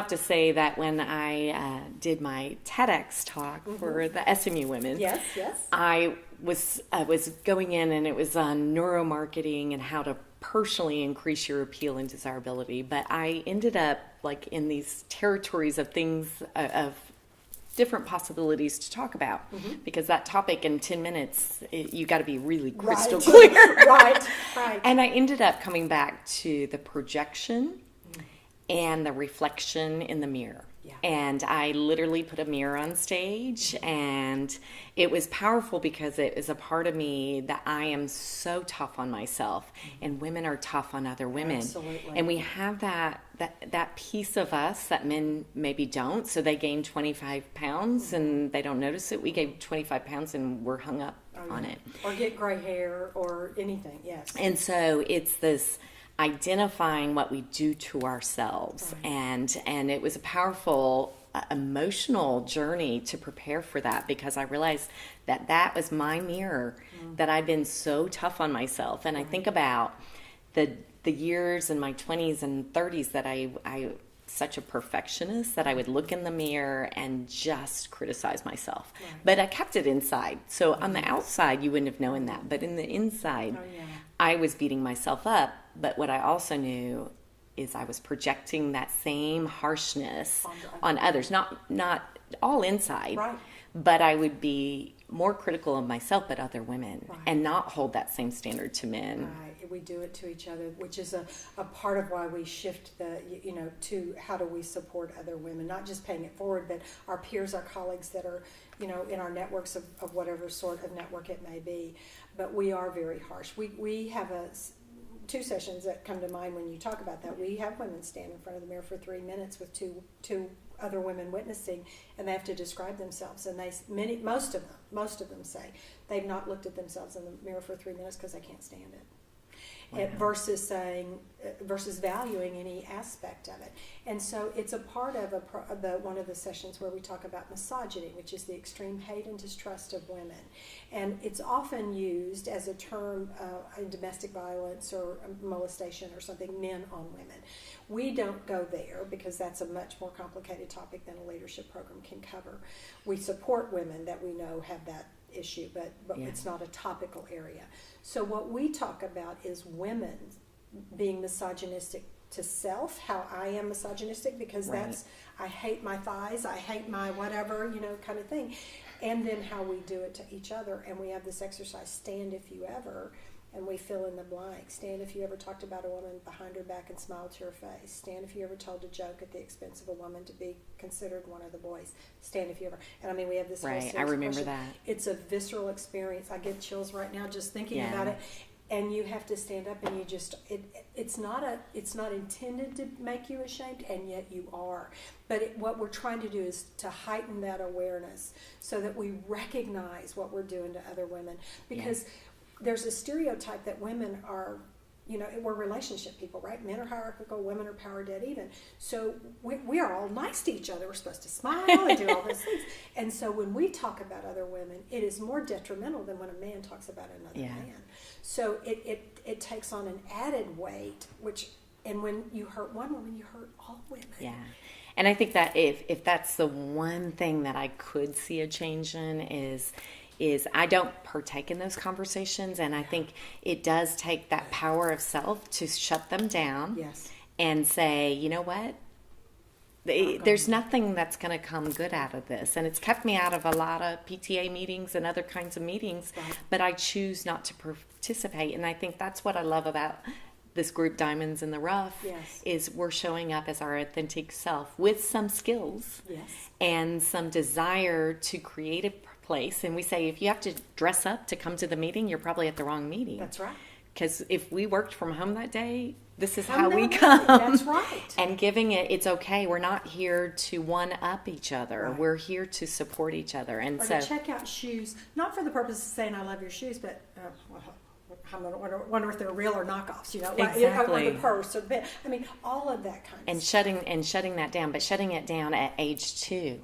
have to say that when I did my TEDx talk for the SMU women, Yes, yes. I was going in, and it was on neuromarketing and how to personally increase your appeal and desirability. But I ended up like in these territories of things of different possibilities to talk about, because that topic in 10 minutes, you got to be really crystal clear. Right. And I ended up coming back to the projection and the reflection in the mirror. Yeah. And I literally put a mirror on stage, and it was powerful because it is a part of me that I am so tough on myself, and women are tough on other women. Absolutely. And we have that piece of us that men maybe don't. So they gain 25 pounds and they don't notice it. We gain 25 pounds and we're hung up on it. Or get gray hair or anything, yes. And so it's this identifying what we do to ourselves. Right. And it was a powerful emotional journey to prepare for that, because I realized that was my mirror, that I've been so tough on myself. And I think about the years in my 20s and 30s that I such a perfectionist that I would look in the mirror and just criticize myself. Right. But I kept it inside. So on the outside, you wouldn't have known that. But in the inside, I was beating myself up. But what I also knew is I was projecting that same harshness on others, not all inside, Right. but I would be more critical of myself but other women, Right. and not hold that same standard to men. Right. We do it to each other, which is a part of why we shift to how do we support other women, not just paying it forward, but our peers, our colleagues that are, in our networks of whatever sort of network it may be. But we are very harsh. We have two sessions that come to mind when you talk about that. We have women stand in front of the mirror for 3 minutes with two other women witnessing, and they have to describe themselves. And most of them say they've not looked at themselves in the mirror for 3 minutes because they can't stand it. Wow. Versus valuing any aspect of it. And so it's a part of one of the sessions where we talk about misogyny, which is the extreme hate and distrust of women. And it's often used as a term in domestic violence or molestation or something, men on women. We don't go there because that's a much more complicated topic than a leadership program can cover. We support women that we know have that issue, but it's not a topical area. So what we talk about is women being misogynistic to self, how I am misogynistic because that's, I hate my thighs, I hate my whatever, kind of thing. And then how we do it to each other. And we have this exercise, stand if you ever, and we fill in the blank. Stand if you ever talked about a woman behind her back and smiled to her face. Stand if you ever told a joke at the expense of a woman to be considered one of the boys. Stand if you ever. And we have this whole series I remember question. that. It's a visceral experience. I get chills right now just thinking about it. And you have to stand up, and you just it's not intended to make you ashamed, and yet you are. But what we're trying to do is to heighten that awareness so that we recognize what we're doing to other women, because there's a stereotype that women are, we're relationship people, right? Men are hierarchical, women are power dead even. So we are all nice to each other. We're supposed to smile and do all those things. And so when we talk about other women, it is more detrimental than when a man talks about another man. So it takes on an added weight, and when you hurt one woman, you hurt all women. Yeah. And I think that if that's the one thing that I could see a change in is I don't partake in those conversations, and I think it does take that power of self to shut them down and say, you know what? There's nothing that's going to come good out of this. And it's kept me out of a lot of PTA meetings and other kinds of meetings, but I choose not to participate. And I think that's what I love about this group, Diamonds in the Rough, is we're showing up as our authentic self with some skills and some desire to create a place. And we say, if you have to dress up to come to the meeting, you're probably at the wrong meeting. That's right. Because if we worked from home that day, this is how we come. That's right. And giving it's okay. We're not here to one-up each other. Right. We're here to support each other. And or to check out shoes, not for the purpose of saying I love your shoes, but I wonder if they're real or knockoffs, Exactly. Or the purse, or all of that kind of stuff. And shutting that down, but shutting it down at age 2.